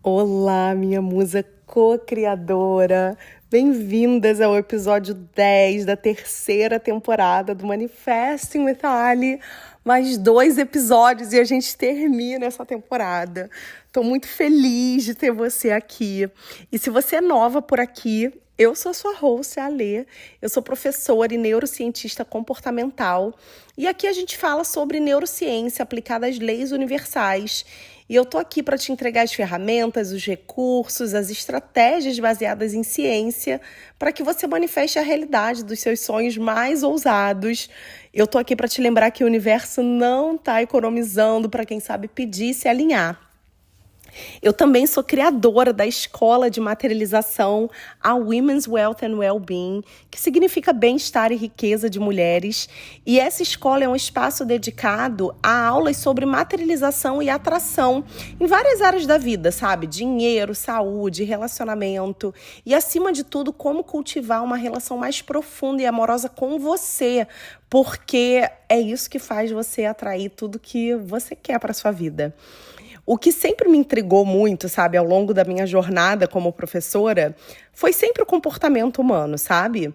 Olá, minha musa co-criadora. Bem-vindas ao episódio 10 da terceira temporada do Manifesting with Ali. Mais 2 episódios e a gente termina essa temporada. Estou muito feliz de ter você aqui. E se você é nova por aqui, eu sou a sua host, a Alê. Eu sou professora e neurocientista comportamental. E aqui a gente fala sobre neurociência aplicada às leis universais. E eu tô aqui para te entregar as ferramentas, os recursos, as estratégias baseadas em ciência para que você manifeste a realidade dos seus sonhos mais ousados. Eu tô aqui para te lembrar que o universo não está economizando para quem sabe pedir e se alinhar. Eu também sou criadora da escola de materialização, a Women's Wealth and Wellbeing, que significa bem-estar e riqueza de mulheres. E essa escola é um espaço dedicado a aulas sobre materialização e atração em várias áreas da vida, sabe? Dinheiro, saúde, relacionamento e, acima de tudo, como cultivar uma relação mais profunda e amorosa com você, porque é isso que faz você atrair tudo que você quer para sua vida. O que sempre me intrigou muito, sabe, ao longo da minha jornada como professora, foi sempre o comportamento humano, sabe?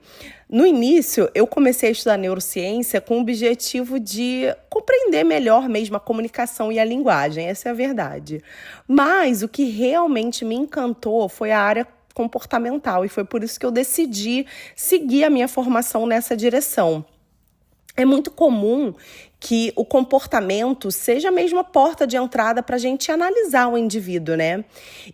No início, eu comecei a estudar neurociência com o objetivo de compreender melhor mesmo a comunicação e a linguagem, essa é a verdade. Mas o que realmente me encantou foi a área comportamental e foi por isso que eu decidi seguir a minha formação nessa direção. É muito comum que o comportamento seja a mesma porta de entrada para a gente analisar o indivíduo, né?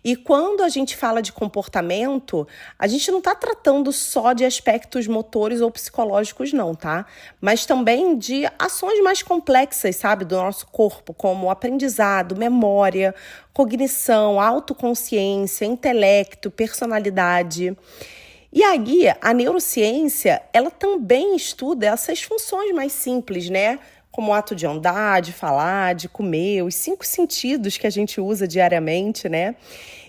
E quando a gente fala de comportamento, a gente não está tratando só de aspectos motores ou psicológicos, não, tá? Mas também de ações mais complexas, sabe, do nosso corpo, como aprendizado, memória, cognição, autoconsciência, intelecto, personalidade. E aí, a neurociência, ela também estuda essas funções mais simples, né? Como o ato de andar, de falar, de comer, os 5 sentidos que a gente usa diariamente, né?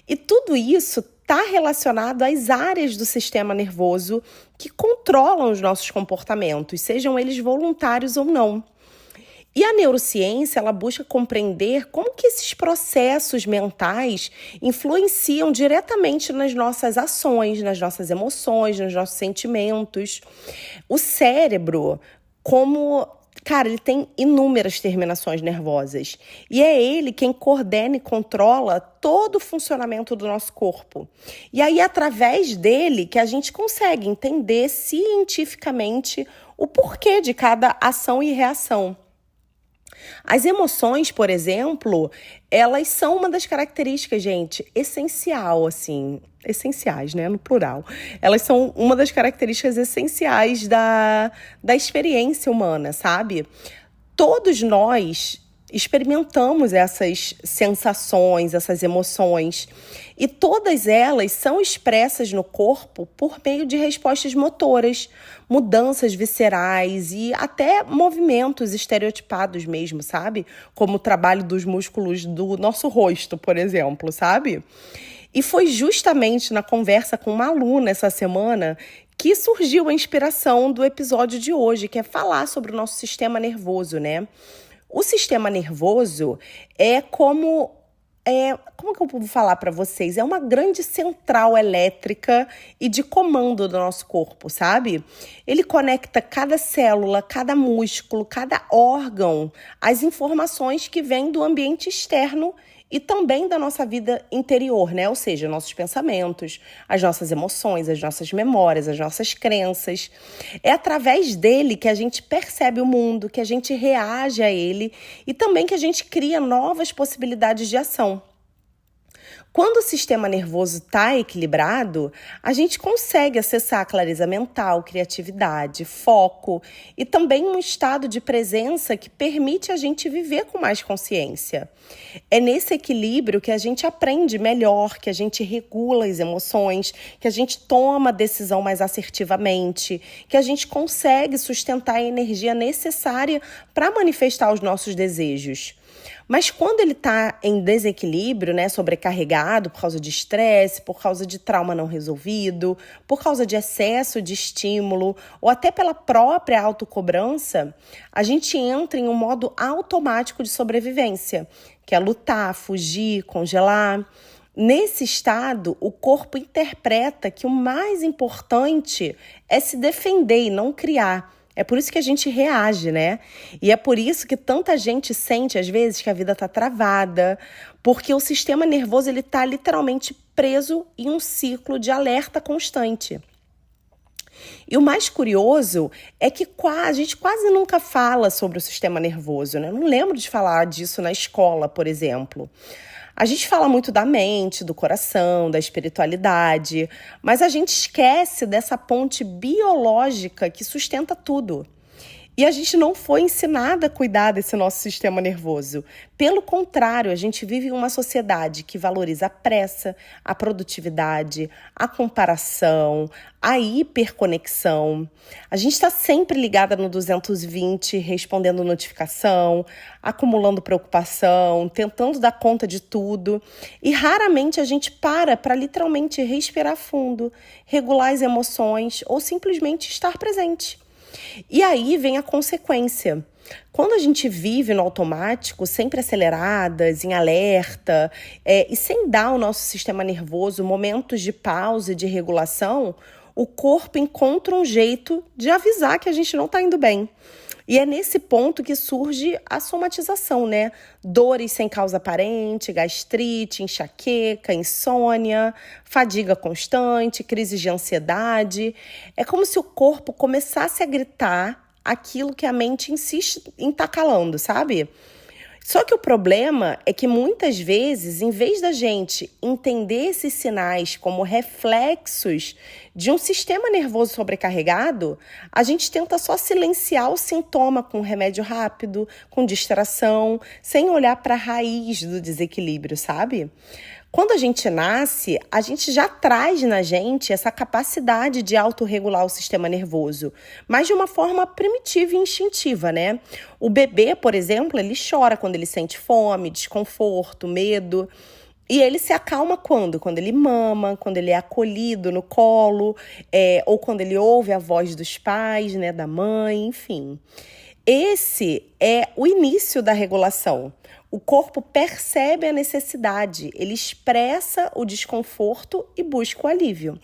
E tudo isso está relacionado às áreas do sistema nervoso que controlam os nossos comportamentos, sejam eles voluntários ou não. E a neurociência, ela busca compreender como que esses processos mentais influenciam diretamente nas nossas ações, nas nossas emoções, nos nossos sentimentos. O cérebro, Cara, ele tem inúmeras terminações nervosas e é ele quem coordena e controla todo o funcionamento do nosso corpo. E aí, através dele, que a gente consegue entender cientificamente o porquê de cada ação e reação. As emoções, por exemplo, elas são uma das características, gente, essenciais, né, no plural. Elas são uma das características essenciais da experiência humana, sabe? Todos nós experimentamos essas sensações, essas emoções, e todas elas são expressas no corpo por meio de respostas motoras, mudanças viscerais e até movimentos estereotipados mesmo, sabe? Como o trabalho dos músculos do nosso rosto, por exemplo, sabe? E foi justamente na conversa com uma aluna essa semana que surgiu a inspiração do episódio de hoje, que é falar sobre o nosso sistema nervoso, né? O sistema nervoso como que eu vou falar para vocês? É uma grande central elétrica e de comando do nosso corpo, sabe? Ele conecta cada célula, cada músculo, cada órgão às informações que vêm do ambiente externo e também da nossa vida interior, né? Ou seja, nossos pensamentos, as nossas emoções, as nossas memórias, as nossas crenças. É através dele que a gente percebe o mundo, que a gente reage a ele e também que a gente cria novas possibilidades de ação. Quando o sistema nervoso está equilibrado, a gente consegue acessar a clareza mental, criatividade, foco e também um estado de presença que permite a gente viver com mais consciência. É nesse equilíbrio que a gente aprende melhor, que a gente regula as emoções, que a gente toma a decisão mais assertivamente, que a gente consegue sustentar a energia necessária para manifestar os nossos desejos. Mas quando ele está em desequilíbrio, né, sobrecarregado por causa de estresse, por causa de trauma não resolvido, por causa de excesso de estímulo ou até pela própria autocobrança, a gente entra em um modo automático de sobrevivência, que é lutar, fugir, congelar. Nesse estado, o corpo interpreta que o mais importante é se defender e não criar. É por isso que a gente reage, né? E é por isso que tanta gente sente, às vezes, que a vida está travada, porque o sistema nervoso ele está literalmente preso em um ciclo de alerta constante. E o mais curioso é que a gente quase nunca fala sobre o sistema nervoso, né? Eu não lembro de falar disso na escola, por exemplo. A gente fala muito da mente, do coração, da espiritualidade, mas a gente esquece dessa ponte biológica que sustenta tudo. E a gente não foi ensinada a cuidar desse nosso sistema nervoso. Pelo contrário, a gente vive em uma sociedade que valoriza a pressa, a produtividade, a comparação, a hiperconexão. A gente está sempre ligada no 220, respondendo notificação, acumulando preocupação, tentando dar conta de tudo. E raramente a gente para literalmente respirar fundo, regular as emoções ou simplesmente estar presente. E aí vem a consequência. Quando a gente vive no automático, sempre aceleradas, em alerta, e sem dar ao nosso sistema nervoso momentos de pausa e de regulação, o corpo encontra um jeito de avisar que a gente não está indo bem. E é nesse ponto que surge a somatização, né? Dores sem causa aparente, gastrite, enxaqueca, insônia, fadiga constante, crises de ansiedade. É como se o corpo começasse a gritar aquilo que a mente insiste em estar calando, sabe? Só que o problema é que muitas vezes, em vez da gente entender esses sinais como reflexos de um sistema nervoso sobrecarregado, a gente tenta só silenciar o sintoma com remédio rápido, com distração, sem olhar para a raiz do desequilíbrio, sabe? Quando a gente nasce, a gente já traz na gente essa capacidade de autorregular o sistema nervoso, mas de uma forma primitiva e instintiva, né? O bebê, por exemplo, ele chora quando ele sente fome, desconforto, medo. E ele se acalma quando? Quando ele mama, quando ele é acolhido no colo, ou quando ele ouve a voz dos pais, né, da mãe, enfim. Esse é o início da regulação. O corpo percebe a necessidade, ele expressa o desconforto e busca o alívio.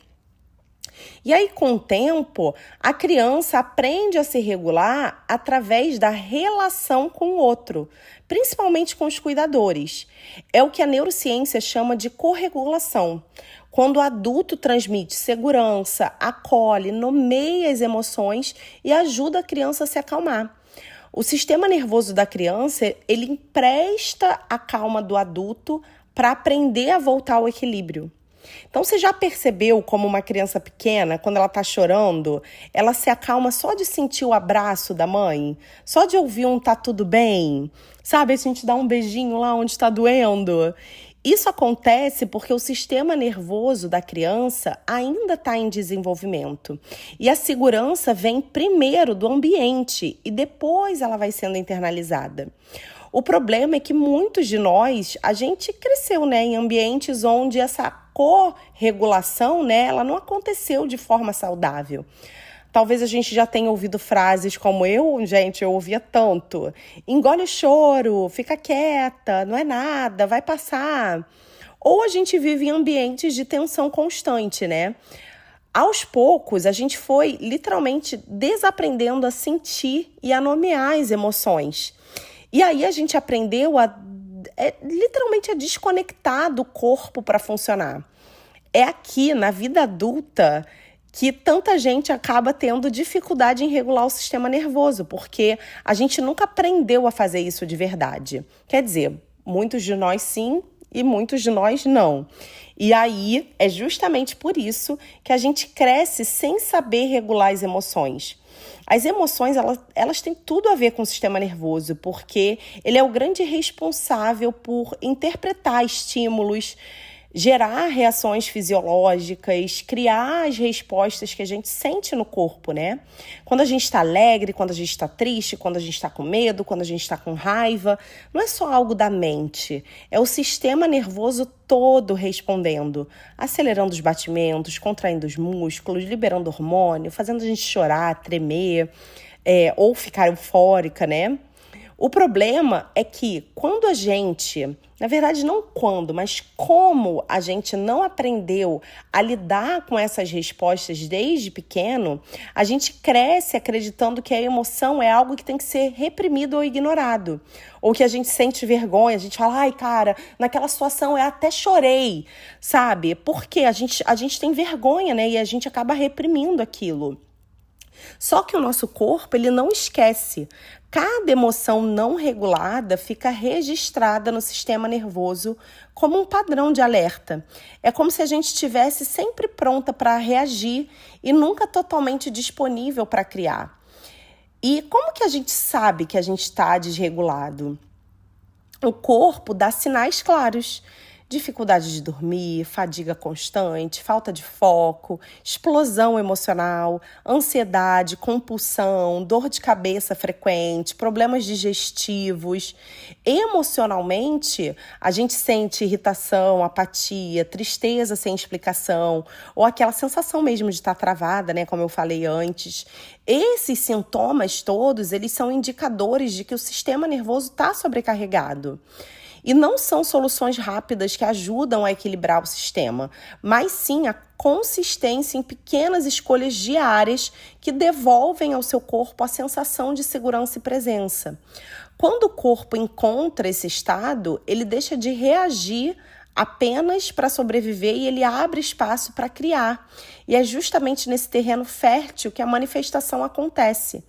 E aí, com o tempo, a criança aprende a se regular através da relação com o outro, principalmente com os cuidadores. É o que a neurociência chama de corregulação. Quando o adulto transmite segurança, acolhe, nomeia as emoções e ajuda a criança a se acalmar. O sistema nervoso da criança, ele empresta a calma do adulto para aprender a voltar ao equilíbrio. Então, você já percebeu como uma criança pequena, quando ela está chorando, ela se acalma só de sentir o abraço da mãe? Só de ouvir um tá tudo bem? Sabe, a gente dá um beijinho lá onde está doendo? Isso acontece porque o sistema nervoso da criança ainda está em desenvolvimento. E a segurança vem primeiro do ambiente e depois ela vai sendo internalizada. O problema é que muitos de nós, a gente cresceu, né, em ambientes onde essa corregulação, né, ela não aconteceu de forma saudável. Talvez a gente já tenha ouvido frases como eu ouvia tanto. Engole o choro, fica quieta, não é nada, vai passar. Ou a gente vive em ambientes de tensão constante, né? Aos poucos, a gente foi literalmente desaprendendo a sentir e a nomear as emoções. E aí a gente aprendeu literalmente a desconectar do corpo para funcionar. É aqui, na vida adulta, que tanta gente acaba tendo dificuldade em regular o sistema nervoso, porque a gente nunca aprendeu a fazer isso de verdade. Quer dizer, muitos de nós sim e muitos de nós não. E aí, é justamente por isso que a gente cresce sem saber regular as emoções. As emoções, elas têm tudo a ver com o sistema nervoso, porque ele é o grande responsável por interpretar estímulos, gerar reações fisiológicas, criar as respostas que a gente sente no corpo, né? Quando a gente está alegre, quando a gente está triste, quando a gente está com medo, quando a gente está com raiva, não é só algo da mente, é o sistema nervoso todo respondendo, acelerando os batimentos, contraindo os músculos, liberando hormônio, fazendo a gente chorar, tremer, ou ficar eufórica, né? O problema é que quando a gente, na verdade não quando, mas como a gente não aprendeu a lidar com essas respostas desde pequeno, a gente cresce acreditando que a emoção é algo que tem que ser reprimido ou ignorado. Ou que a gente sente vergonha, a gente fala, ai cara, naquela situação eu até chorei, sabe? Porque a gente tem vergonha, né? E a gente acaba reprimindo aquilo. Só que o nosso corpo, ele não esquece. Cada emoção não regulada fica registrada no sistema nervoso como um padrão de alerta. É como se a gente estivesse sempre pronta para reagir e nunca totalmente disponível para criar. E como que a gente sabe que a gente está desregulado? O corpo dá sinais claros. Dificuldade de dormir, fadiga constante, falta de foco, explosão emocional, ansiedade, compulsão, dor de cabeça frequente, problemas digestivos. Emocionalmente, a gente sente irritação, apatia, tristeza sem explicação, ou aquela sensação mesmo de estar travada, né, como eu falei antes. Esses sintomas todos, eles são indicadores de que o sistema nervoso está sobrecarregado. E não são soluções rápidas que ajudam a equilibrar o sistema, mas sim a consistência em pequenas escolhas diárias que devolvem ao seu corpo a sensação de segurança e presença. Quando o corpo encontra esse estado, ele deixa de reagir apenas para sobreviver e ele abre espaço para criar. E é justamente nesse terreno fértil que a manifestação acontece.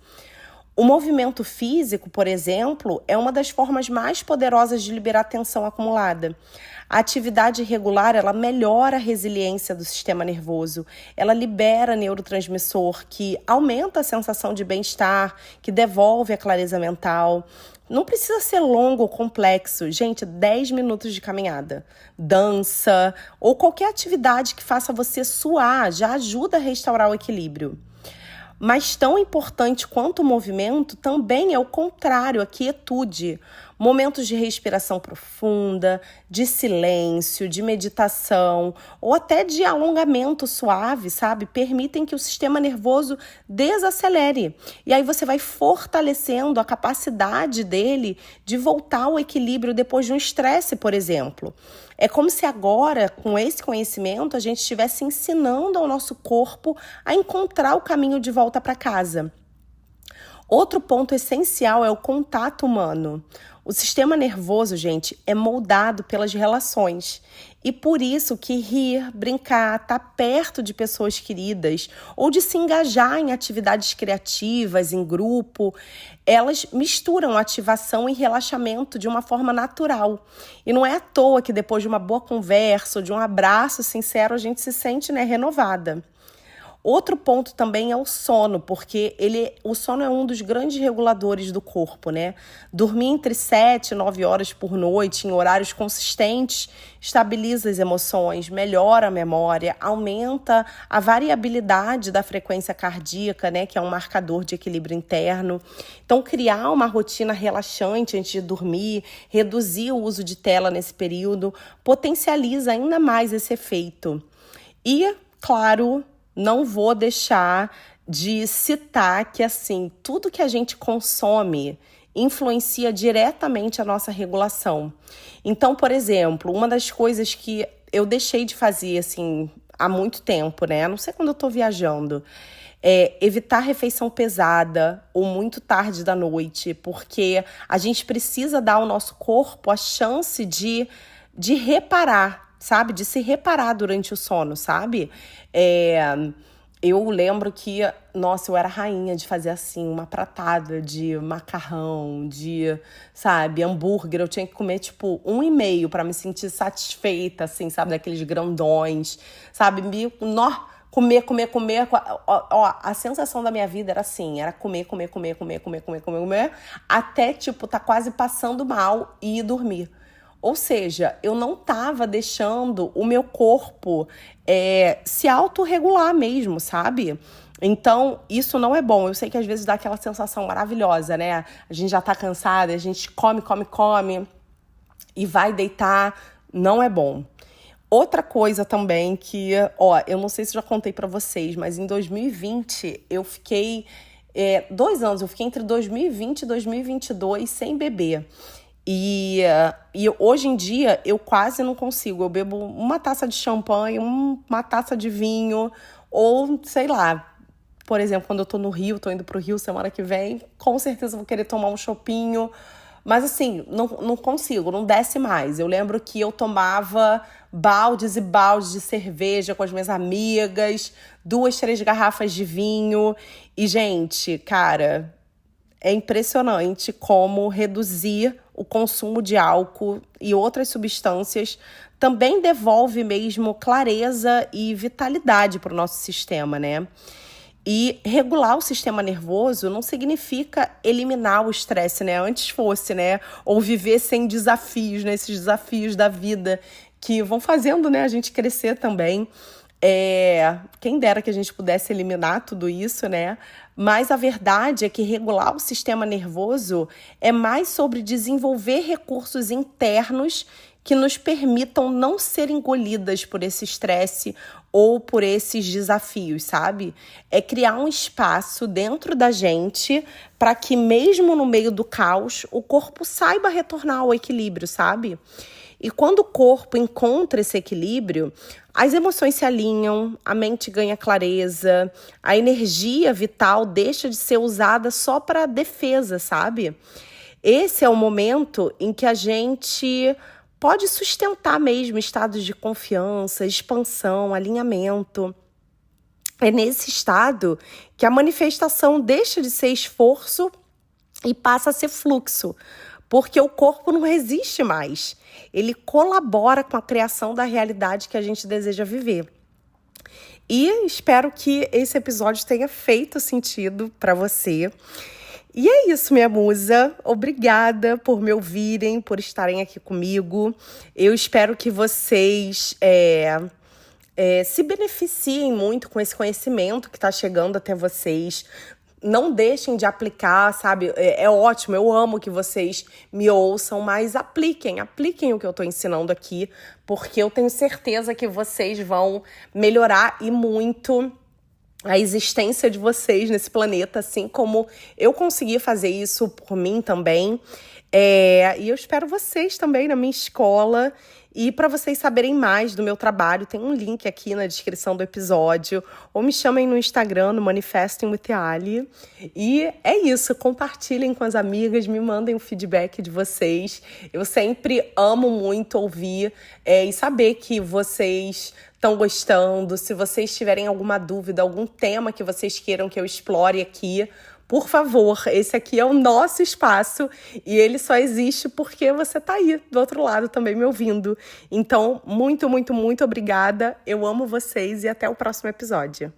O movimento físico, por exemplo, é uma das formas mais poderosas de liberar tensão acumulada. A atividade regular, ela melhora a resiliência do sistema nervoso, ela libera neurotransmissor que aumenta a sensação de bem-estar, que devolve a clareza mental. Não precisa ser longo ou complexo. Gente, 10 minutos de caminhada, dança ou qualquer atividade que faça você suar já ajuda a restaurar o equilíbrio. Mas tão importante quanto o movimento também é o contrário, a quietude. Momentos de respiração profunda, de silêncio, de meditação ou até de alongamento suave, sabe? Permitem que o sistema nervoso desacelere. E aí você vai fortalecendo a capacidade dele de voltar ao equilíbrio depois de um estresse, por exemplo. É como se agora, com esse conhecimento, a gente estivesse ensinando ao nosso corpo a encontrar o caminho de volta para casa. Outro ponto essencial é o contato humano. O sistema nervoso, gente, é moldado pelas relações. E por isso que rir, brincar, estar perto de pessoas queridas ou de se engajar em atividades criativas, em grupo, elas misturam ativação e relaxamento de uma forma natural. E não é à toa que depois de uma boa conversa ou de um abraço sincero, a gente se sente, renovada. Outro ponto também é o sono, porque o sono é um dos grandes reguladores do corpo, né? Dormir entre 7 e 9 horas por noite, em horários consistentes, estabiliza as emoções, melhora a memória, aumenta a variabilidade da frequência cardíaca, né? Que é um marcador de equilíbrio interno. Então, criar uma rotina relaxante antes de dormir, reduzir o uso de tela nesse período, potencializa ainda mais esse efeito. E, claro, não vou deixar de citar que, assim, tudo que a gente consome influencia diretamente a nossa regulação. Então, por exemplo, uma das coisas que eu deixei de fazer, assim, há muito tempo, né? A não sei quando eu tô viajando, é evitar refeição pesada ou muito tarde da noite, porque a gente precisa dar ao nosso corpo a chance de reparar, sabe? De se reparar durante o sono, sabe? Eu lembro que, nossa, eu era rainha de fazer assim, uma pratada de macarrão, de, sabe, hambúrguer. Eu tinha que comer, tipo, 1,5 para me sentir satisfeita, assim, sabe? Daqueles grandões, sabe? Comer. Ó, a sensação da minha vida era assim, era comer, até, tipo, tá quase passando mal e ir dormir. Ou seja, eu não estava deixando o meu corpo se autorregular mesmo, sabe? Então, isso não é bom. Eu sei que às vezes dá aquela sensação maravilhosa, né? A gente já tá cansada, a gente come e vai deitar. Não é bom. Outra coisa também que, eu não sei se eu já contei pra vocês, mas em 2020 eu fiquei 2 anos, eu fiquei entre 2020 e 2022 sem beber. E hoje em dia eu quase não consigo. Eu bebo uma taça de champanhe, uma taça de vinho, ou sei lá. Por exemplo, quando eu tô no Rio, tô indo pro Rio semana que vem, com certeza vou querer tomar um chopinho. Mas assim, não consigo, não desce mais. Eu lembro que eu tomava baldes e baldes de cerveja com as minhas amigas, 2, 3 garrafas de vinho. E, gente, cara, é impressionante como reduzir o consumo de álcool e outras substâncias também devolve mesmo clareza e vitalidade para o nosso sistema, né? E regular o sistema nervoso não significa eliminar o estresse, né? Antes fosse, né? Ou viver sem desafios, né? Esses desafios da vida que vão fazendo, né, a gente crescer também. Quem dera que a gente pudesse eliminar tudo isso, né? Mas a verdade é que regular o sistema nervoso é mais sobre desenvolver recursos internos que nos permitam não ser engolidas por esse estresse ou por esses desafios, sabe? É criar um espaço dentro da gente para que, mesmo no meio do caos, o corpo saiba retornar ao equilíbrio, sabe? E quando o corpo encontra esse equilíbrio, as emoções se alinham, a mente ganha clareza, a energia vital deixa de ser usada só para defesa, sabe? Esse é o momento em que a gente pode sustentar mesmo estados de confiança, expansão, alinhamento. É nesse estado que a manifestação deixa de ser esforço e passa a ser fluxo, porque o corpo não resiste mais. Ele colabora com a criação da realidade que a gente deseja viver. E espero que esse episódio tenha feito sentido para você. E é isso, minha musa. Obrigada por me ouvirem, por estarem aqui comigo. Eu espero que vocês se beneficiem muito com esse conhecimento que está chegando até vocês. Não deixem de aplicar, sabe? É ótimo, eu amo que vocês me ouçam, mas apliquem o que eu tô ensinando aqui, porque eu tenho certeza que vocês vão melhorar e muito a existência de vocês nesse planeta, assim como eu consegui fazer isso por mim também. E eu espero vocês também na minha escola. E para vocês saberem mais do meu trabalho, tem um link aqui na descrição do episódio. Ou me chamem no Instagram, no Manifesting with Ali. E é isso, compartilhem com as amigas, me mandem o feedback de vocês. Eu sempre amo muito ouvir e saber que vocês estão gostando. Se vocês tiverem alguma dúvida, algum tema que vocês queiram que eu explore aqui, por favor, esse aqui é o nosso espaço e ele só existe porque você tá aí do outro lado também me ouvindo. Então, muito, muito, muito obrigada. Eu amo vocês e até o próximo episódio.